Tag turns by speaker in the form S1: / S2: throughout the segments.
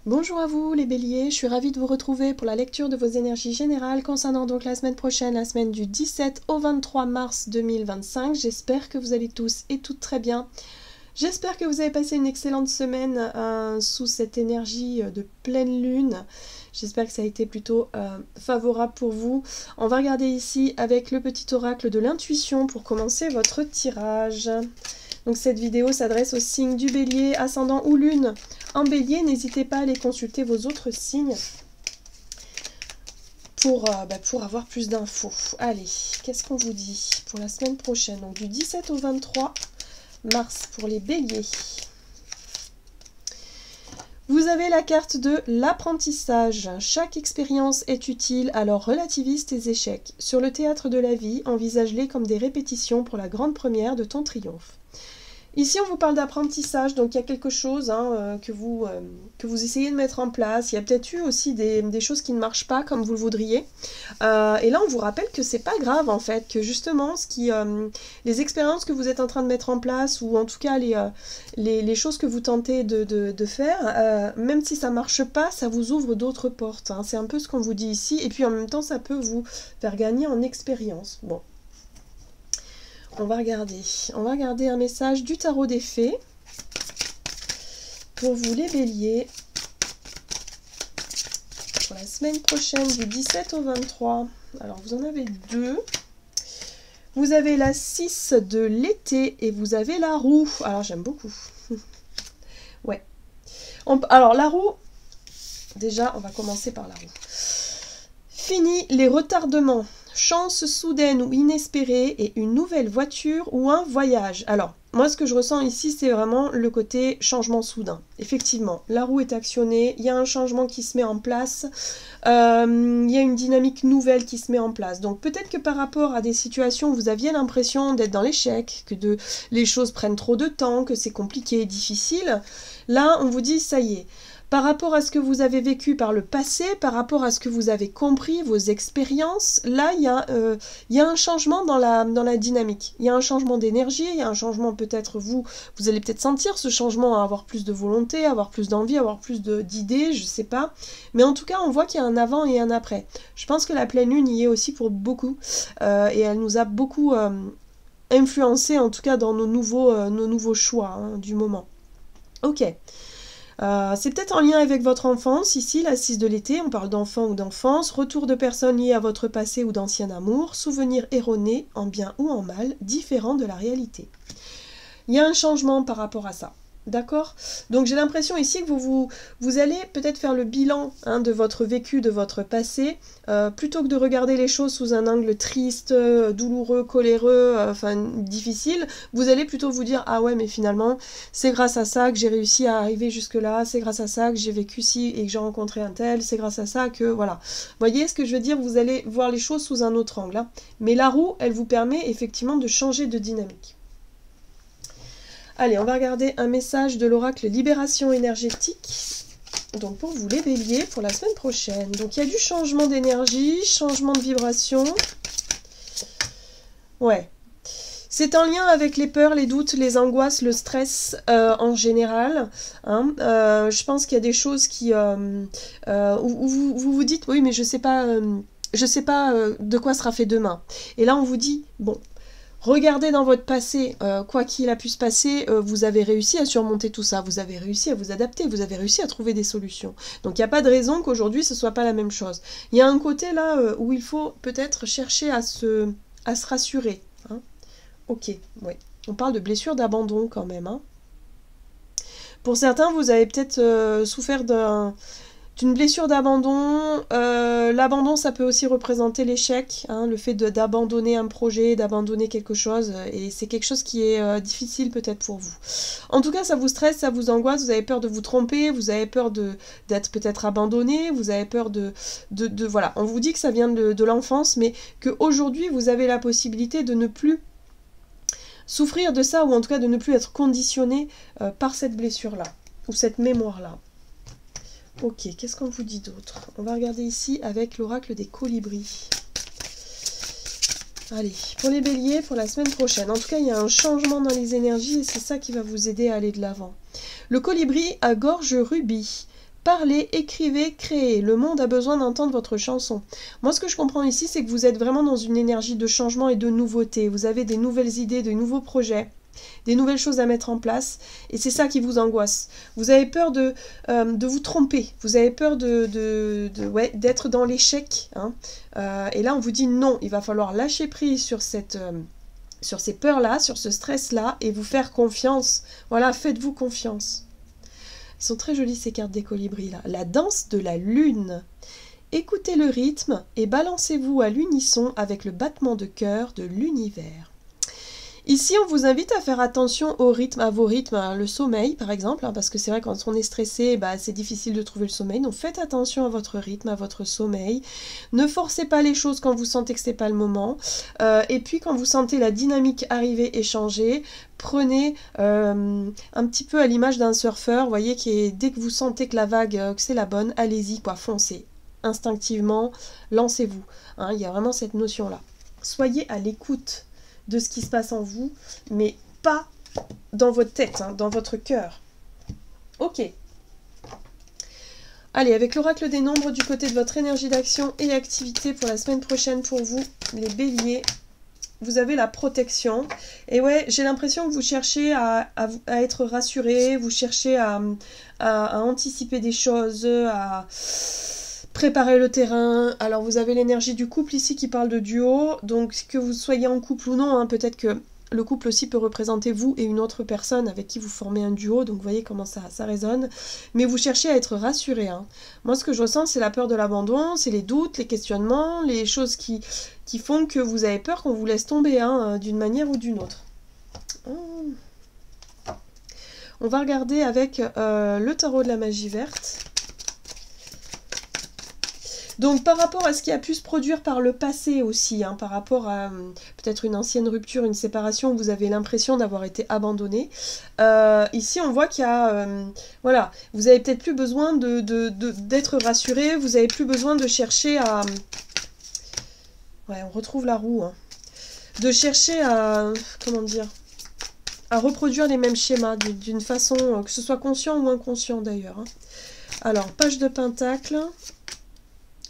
S1: Bonjour à vous les béliers, je suis ravie de vous retrouver pour la lecture de vos énergies générales concernant donc la semaine prochaine, la semaine du 17 au 23 mars 2025. J'espère que vous allez tous et toutes très bien. J'espère que vous avez passé une excellente semaine sous cette énergie de pleine lune. J'espère que ça a été plutôt favorable pour vous. On va regarder ici avec le petit oracle de l'intuition pour commencer votre tirage. Donc cette vidéo s'adresse aux signes du bélier, ascendant ou lune. En bélier, n'hésitez pas à aller consulter vos autres signes pour avoir plus d'infos. Allez, qu'est-ce qu'on vous dit pour la semaine prochaine? Donc du 17 au 23 mars pour les béliers. Vous avez la carte de l'apprentissage. Chaque expérience est utile, alors relativise tes échecs. Sur le théâtre de la vie, envisage-les comme des répétitions pour la grande première de ton triomphe. Ici, on vous parle d'apprentissage, donc il y a quelque chose que vous essayez de mettre en place. Il y a peut-être eu aussi des choses qui ne marchent pas comme vous le voudriez. Et là, on vous rappelle que c'est pas grave, en fait, que justement, les expériences que vous êtes en train de mettre en place, ou en tout cas les choses que vous tentez de faire, même si ça marche pas, ça vous ouvre d'autres portes. C'est un peu ce qu'on vous dit ici. Et puis, en même temps, ça peut vous faire gagner en expérience. Bon. On va regarder un message du tarot des fées pour vous les béliers pour la semaine prochaine du 17 au 23. Alors vous en avez deux. Vous avez la 6 de l'été et vous avez la roue. Alors j'aime beaucoup. Ouais. Alors la roue, déjà on va commencer par la roue. Fini les retardements. Chance soudaine ou inespérée et une nouvelle voiture ou un voyage. Alors, moi ce que je ressens ici, c'est vraiment le côté changement soudain. Effectivement, la roue est actionnée, il y a un changement qui se met en place, il y a une dynamique nouvelle qui se met en place. Donc peut-être que par rapport à des situations où vous aviez l'impression d'être dans l'échec, que les choses prennent trop de temps, que c'est compliqué et difficile, là on vous dit ça y est. Par rapport à ce que vous avez vécu par le passé, par rapport à ce que vous avez compris, vos expériences, là, il y a un changement dans la dynamique. Il y a un changement d'énergie, il y a un changement peut-être, vous allez peut-être sentir ce changement, avoir plus de volonté, avoir plus d'envie, avoir plus d'idées, je sais pas. Mais en tout cas, on voit qu'il y a un avant et un après. Je pense que la pleine lune y est aussi pour beaucoup. Et elle nous a beaucoup influencé, en tout cas dans nos nouveaux choix du moment. Ok. C'est peut-être en lien avec votre enfance, ici, la 6 de l'été, on parle d'enfant ou d'enfance, retour de personnes liées à votre passé ou d'ancien amour, souvenirs erronés, en bien ou en mal, différents de la réalité. Il y a un changement par rapport à ça. D'accord? Donc j'ai l'impression ici que vous allez peut-être faire le bilan de votre vécu, de votre passé, plutôt que de regarder les choses sous un angle triste, douloureux, coléreux, difficile, vous allez plutôt vous dire « Ah ouais, mais finalement, c'est grâce à ça que j'ai réussi à arriver jusque-là, c'est grâce à ça que j'ai vécu ci et que j'ai rencontré un tel, c'est grâce à ça que... » Voilà. Vous voyez ce que je veux dire? Vous allez voir les choses sous un autre angle. Mais la roue, elle vous permet effectivement de changer de dynamique. Allez, on va regarder un message de l'oracle Libération énergétique. Donc pour vous les béliers, pour la semaine prochaine. Donc il y a du changement d'énergie, changement de vibration. Ouais. C'est en lien avec les peurs, les doutes, les angoisses, le stress en général. Je pense qu'il y a des choses qui... où vous dites, oui mais je sais pas de quoi sera fait demain. Et là on vous dit, bon... Regardez dans votre passé, quoi qu'il a pu se passer, vous avez réussi à surmonter tout ça, vous avez réussi à vous adapter, vous avez réussi à trouver des solutions. Donc il n'y a pas de raison qu'aujourd'hui ce ne soit pas la même chose. Il y a un côté là où il faut peut-être chercher à se rassurer. Ok, oui. On parle de blessure d'abandon quand même. Pour certains, vous avez peut-être souffert d'une blessure d'abandon. L'abandon, ça peut aussi représenter l'échec, le fait d'abandonner un projet, d'abandonner quelque chose, et c'est quelque chose qui est difficile peut-être pour vous. En tout cas, ça vous stresse, ça vous angoisse, vous avez peur de vous tromper, vous avez peur d'être peut-être abandonné, vous avez peur voilà, on vous dit que ça vient de l'enfance, mais qu'aujourd'hui, vous avez la possibilité de ne plus souffrir de ça, ou en tout cas de ne plus être conditionné par cette blessure-là, ou cette mémoire-là. Ok, qu'est-ce qu'on vous dit d'autre? On va regarder ici avec l'oracle des colibris. Allez, pour les béliers, pour la semaine prochaine. En tout cas, il y a un changement dans les énergies et c'est ça qui va vous aider à aller de l'avant. Le colibri à gorge rubis. Parlez, écrivez, créez. Le monde a besoin d'entendre votre chanson. Moi, ce que je comprends ici, c'est que vous êtes vraiment dans une énergie de changement et de nouveauté. Vous avez des nouvelles idées, de nouveaux projets, des nouvelles choses à mettre en place. Et c'est ça qui vous angoisse. Vous avez peur de vous tromper. Vous avez peur d'être dans l'échec. Hein. Et là, on vous dit non. Il va falloir lâcher prise sur ces peurs-là, sur ce stress-là, et vous faire confiance. Voilà, faites-vous confiance. Ils sont très jolis ces cartes des colibris là. La danse de la lune. Écoutez le rythme et balancez-vous à l'unisson avec le battement de cœur de l'univers. Ici, on vous invite à faire attention au rythme, à vos rythmes, hein, le sommeil par exemple, hein, parce que c'est vrai quand on est stressé, c'est difficile de trouver le sommeil. Donc faites attention à votre rythme, à votre sommeil. Ne forcez pas les choses quand vous sentez que ce n'est pas le moment. Et puis quand vous sentez la dynamique arriver et changer, prenez un petit peu à l'image d'un surfeur, vous voyez, dès que vous sentez que la vague, que c'est la bonne, allez-y, quoi, foncez. Instinctivement, lancez-vous. Hein, il y a vraiment cette notion-là. Soyez à l'écoute de ce qui se passe en vous, mais pas dans votre tête, hein, dans votre cœur. Ok. Allez, avec l'oracle des nombres du côté de votre énergie d'action et activité pour la semaine prochaine pour vous, les béliers, vous avez la protection. Et ouais, j'ai l'impression que vous cherchez à être rassuré, vous cherchez à anticiper des choses, à préparer le terrain. Alors vous avez l'énergie du couple ici qui parle de duo, donc que vous soyez en couple ou non, hein, peut-être que le couple aussi peut représenter vous et une autre personne avec qui vous formez un duo, donc vous voyez comment ça résonne. Mais vous cherchez à être rassuré. Hein. Moi ce que je ressens, c'est la peur de l'abandon, c'est les doutes, les questionnements, les choses qui font que vous avez peur qu'on vous laisse tomber, hein, d'une manière ou d'une autre. On va regarder avec le tarot de la magie verte. Donc par rapport à ce qui a pu se produire par le passé aussi, hein, par rapport à peut-être une ancienne rupture, une séparation où vous avez l'impression d'avoir été abandonné, ici on voit qu'il y a, voilà, vous avez peut-être plus besoin d'être rassuré, vous avez plus besoin de chercher à... Ouais, on retrouve la roue, hein. De chercher à, comment dire, à reproduire les mêmes schémas d'une façon, que ce soit conscient ou inconscient d'ailleurs. Hein. Alors, page de pentacle...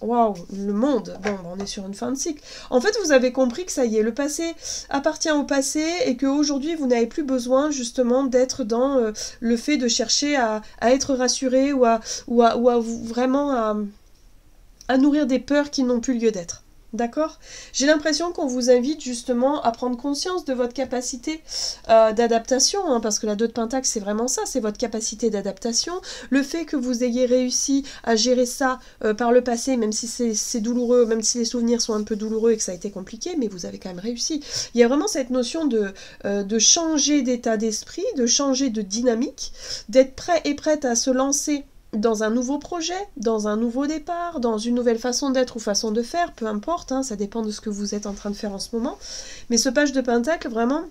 S1: Waouh, le monde. Bon, on est sur une fin de cycle. En fait, vous avez compris que ça y est, le passé appartient au passé et qu'aujourd'hui, vous n'avez plus besoin justement d'être dans le fait de chercher à être rassuré ou à vraiment à nourrir des peurs qui n'ont plus lieu d'être. D'accord? J'ai l'impression qu'on vous invite justement à prendre conscience de votre capacité d'adaptation, hein, parce que la 2 de Pentacle, c'est vraiment ça, c'est votre capacité d'adaptation. Le fait que vous ayez réussi à gérer ça par le passé, même si c'est douloureux, même si les souvenirs sont un peu douloureux et que ça a été compliqué, mais vous avez quand même réussi. Il y a vraiment cette notion de changer d'état d'esprit, de changer de dynamique, d'être prêt et prête à se lancer dans un nouveau projet, dans un nouveau départ, dans une nouvelle façon d'être ou façon de faire, peu importe, hein, ça dépend de ce que vous êtes en train de faire en ce moment. Mais ce page de Pentacle, vraiment,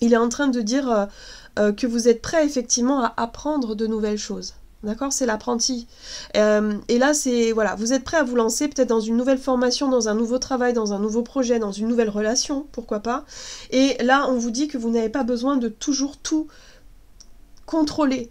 S1: il est en train de dire que vous êtes prêt effectivement à apprendre de nouvelles choses. D'accord? C'est l'apprenti. Et là, c'est, voilà, vous êtes prêt à vous lancer peut-être dans une nouvelle formation, dans un nouveau travail, dans un nouveau projet, dans une nouvelle relation, pourquoi pas. Et là, on vous dit que vous n'avez pas besoin de toujours tout contrôler,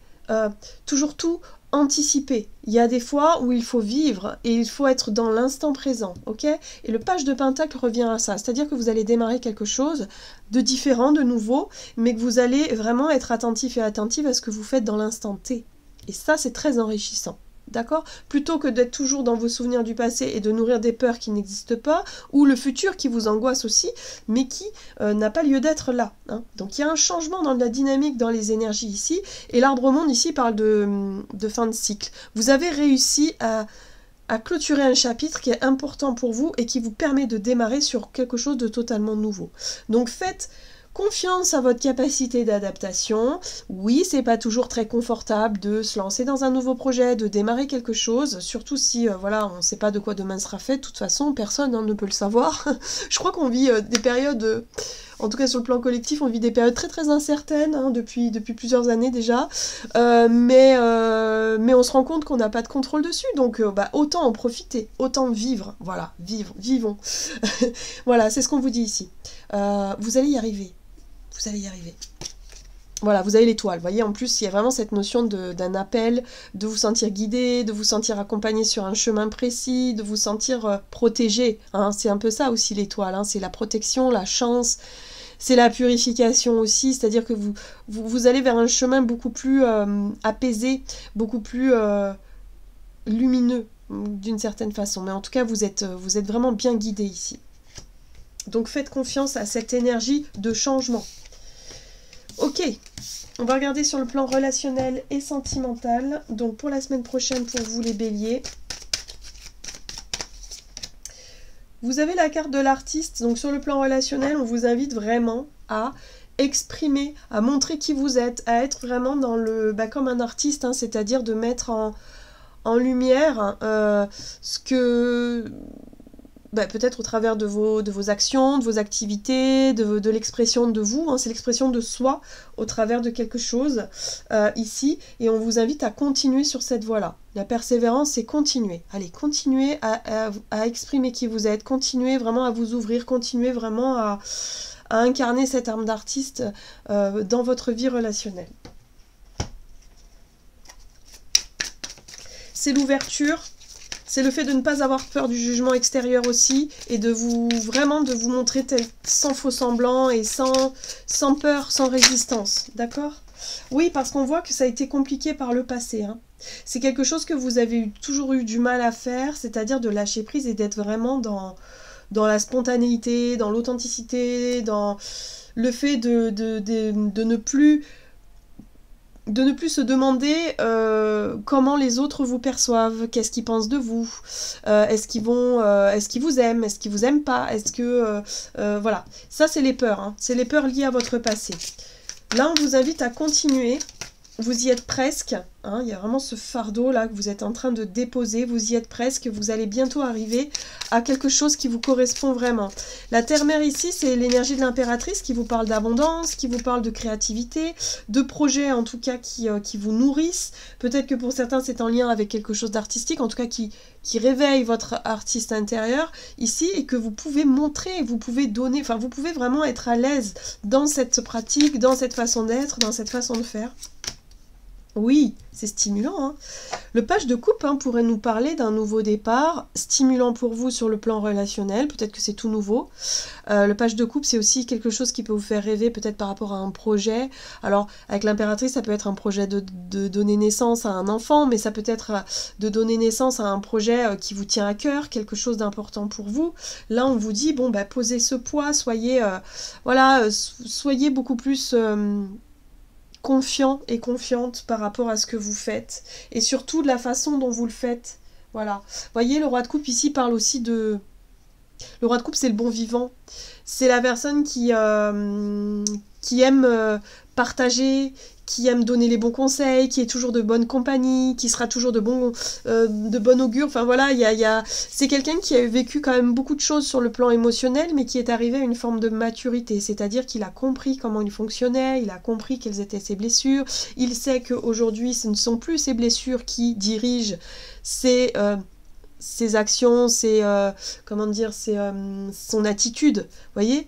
S1: toujours tout anticiper. Il y a des fois où il faut vivre et il faut être dans l'instant présent, ok? Et le page de Pentacle revient à ça, c'est-à-dire que vous allez démarrer quelque chose de différent, de nouveau, mais que vous allez vraiment être attentif et attentive à ce que vous faites dans l'instant T. Et ça, c'est très enrichissant. D'accord? Plutôt que d'être toujours dans vos souvenirs du passé et de nourrir des peurs qui n'existent pas, ou le futur qui vous angoisse aussi, mais qui n'a pas lieu d'être là. Hein. Donc il y a un changement dans la dynamique, dans les énergies ici, et l'arbre monde ici parle de fin de cycle. Vous avez réussi à clôturer un chapitre qui est important pour vous et qui vous permet de démarrer sur quelque chose de totalement nouveau. Donc faites confiance à votre capacité d'adaptation. Oui, c'est pas toujours très confortable de se lancer dans un nouveau projet, de démarrer quelque chose, surtout si voilà, on ne sait pas de quoi demain sera fait. De toute façon, personne ne peut le savoir. Je crois qu'on vit des périodes, en tout cas sur le plan collectif, on vit des périodes très très incertaines hein, depuis plusieurs années déjà. Mais on se rend compte qu'on n'a pas de contrôle dessus, donc autant en profiter, autant vivre. Voilà, vivons. Voilà, c'est ce qu'on vous dit ici. Vous allez y arriver. Vous allez y arriver. Voilà, vous avez l'étoile. Vous voyez, en plus, il y a vraiment cette notion d'un appel, de vous sentir guidé, de vous sentir accompagné sur un chemin précis, de vous sentir protégé. Hein. C'est un peu ça aussi l'étoile. Hein. C'est la protection, la chance, c'est la purification aussi. C'est-à-dire que vous allez vers un chemin beaucoup plus apaisé, beaucoup plus lumineux d'une certaine façon. Mais en tout cas, vous êtes vraiment bien guidé ici. Donc faites confiance à cette énergie de changement. Ok, on va regarder sur le plan relationnel et sentimental. Donc pour la semaine prochaine, pour vous les béliers. Vous avez la carte de l'artiste. Donc sur le plan relationnel, on vous invite vraiment à exprimer, à montrer qui vous êtes, à être vraiment dans le, comme un artiste, hein, c'est-à-dire de mettre en lumière ce que... peut-être au travers de vos actions, de vos activités, de l'expression de vous, hein, c'est l'expression de soi au travers de quelque chose ici, et on vous invite à continuer sur cette voie-là. La persévérance, c'est continuer. Allez, continuez à exprimer qui vous êtes, continuez vraiment à vous ouvrir, continuez vraiment à incarner cette âme d'artiste dans votre vie relationnelle. C'est l'ouverture. C'est le fait de ne pas avoir peur du jugement extérieur aussi, et de vous montrer sans faux semblant et sans peur, sans résistance, d'accord? Oui, parce qu'on voit que ça a été compliqué par le passé. Hein. C'est quelque chose que vous avez toujours eu du mal à faire, c'est-à-dire de lâcher prise et d'être vraiment dans la spontanéité, dans l'authenticité, dans le fait de ne plus se demander comment les autres vous perçoivent, qu'est-ce qu'ils pensent de vous, est-ce qu'ils vous aiment, est-ce qu'ils vous aiment pas, est-ce que... voilà, ça c'est les peurs, hein. C'est les peurs liées à votre passé. Là, on vous invite à continuer, vous y êtes presque, hein. Il y a vraiment ce fardeau là que vous êtes en train de déposer, vous y êtes presque, vous allez bientôt arriver à quelque chose qui vous correspond vraiment. La terre-mère ici, c'est l'énergie de l'impératrice qui vous parle d'abondance, qui vous parle de créativité, de projets en tout cas qui vous nourrissent. Peut-être que pour certains c'est en lien avec quelque chose d'artistique, en tout cas qui réveille votre artiste intérieur ici, et que vous pouvez montrer, vous pouvez donner, enfin vous pouvez vraiment être à l'aise dans cette pratique, dans cette façon d'être, dans cette façon de faire. Oui, c'est stimulant. Hein. Le page de coupe pourrait nous parler d'un nouveau départ, stimulant pour vous sur le plan relationnel, peut-être que c'est tout nouveau. Le page de coupe, c'est aussi quelque chose qui peut vous faire rêver, peut-être par rapport à un projet. Alors, avec l'impératrice, ça peut être un projet de donner naissance à un enfant, mais ça peut être de donner naissance à un projet qui vous tient à cœur, quelque chose d'important pour vous. Là, on vous dit, bon, posez ce poids, soyez beaucoup plus... confiant et confiante par rapport à ce que vous faites, et surtout de la façon dont vous le faites. Voilà. Vous voyez, le roi de coupe ici parle aussi de... Le roi de coupe, c'est le bon vivant. C'est la personne qui aime partager, qui aime donner les bons conseils, qui est toujours de bonne compagnie, qui sera toujours de bon augure. Enfin voilà, c'est quelqu'un qui a vécu quand même beaucoup de choses sur le plan émotionnel, mais qui est arrivé à une forme de maturité. C'est-à-dire qu'il a compris comment il fonctionnait, il a compris quelles étaient ses blessures. Il sait qu'aujourd'hui, ce ne sont plus ses blessures qui dirigent ses actions, son attitude. Vous voyez,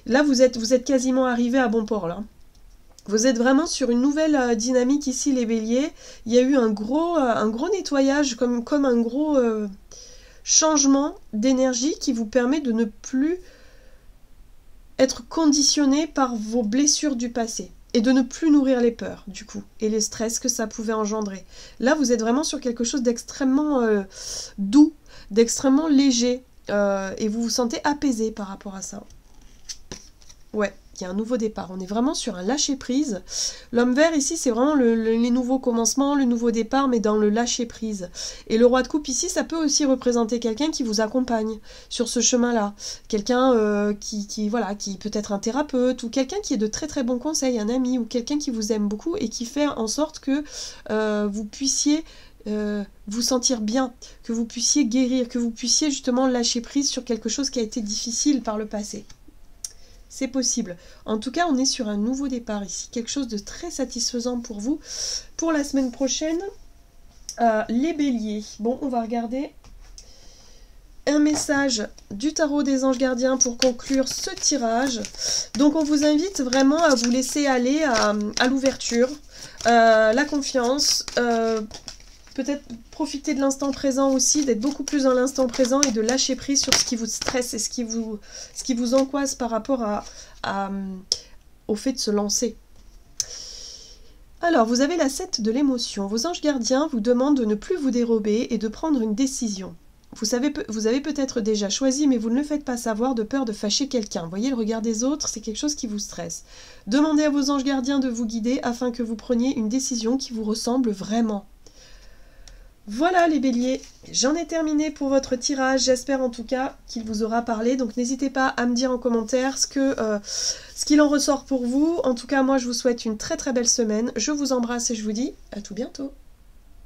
S1: là vous êtes quasiment arrivé à bon port là. Vous êtes vraiment sur une nouvelle dynamique ici, les béliers. Il y a eu un gros nettoyage, comme un gros changement d'énergie qui vous permet de ne plus être conditionné par vos blessures du passé. Et de ne plus nourrir les peurs, du coup, et les stress que ça pouvait engendrer. Là, vous êtes vraiment sur quelque chose d'extrêmement doux, d'extrêmement léger, et vous vous sentez apaisé par rapport à ça. Ouais, il y a un nouveau départ. On est vraiment sur un lâcher-prise. L'homme vert, ici, c'est vraiment les nouveaux commencements, le nouveau départ, mais dans le lâcher-prise. Et le roi de coupe, ici, ça peut aussi représenter quelqu'un qui vous accompagne sur ce chemin-là. Quelqu'un qui peut être un thérapeute, ou quelqu'un qui est de très très bons conseils, un ami, ou quelqu'un qui vous aime beaucoup et qui fait en sorte que vous puissiez... vous sentir bien, que vous puissiez guérir, que vous puissiez justement lâcher prise sur quelque chose qui a été difficile par le passé. C'est possible. En tout cas, on est sur un nouveau départ ici. Quelque chose de très satisfaisant pour vous. Pour la semaine prochaine, les béliers. Bon, on va regarder un message du tarot des anges gardiens pour conclure ce tirage. Donc on vous invite vraiment à vous laisser aller à l'ouverture, la confiance, peut-être profiter de l'instant présent aussi, d'être beaucoup plus dans l'instant présent et de lâcher prise sur ce qui vous stresse et ce qui vous angoisse par rapport au fait de se lancer. Alors, vous avez la 7 de l'émotion. Vos anges gardiens vous demandent de ne plus vous dérober et de prendre une décision. Vous avez peut-être déjà choisi, mais vous ne le faites pas savoir de peur de fâcher quelqu'un. Vous voyez, le regard des autres, c'est quelque chose qui vous stresse. Demandez à vos anges gardiens de vous guider afin que vous preniez une décision qui vous ressemble vraiment. Voilà les béliers, j'en ai terminé pour votre tirage, j'espère en tout cas qu'il vous aura parlé, donc n'hésitez pas à me dire en commentaire ce qu'il en ressort pour vous. En tout cas, moi je vous souhaite une très très belle semaine, je vous embrasse et je vous dis à tout bientôt.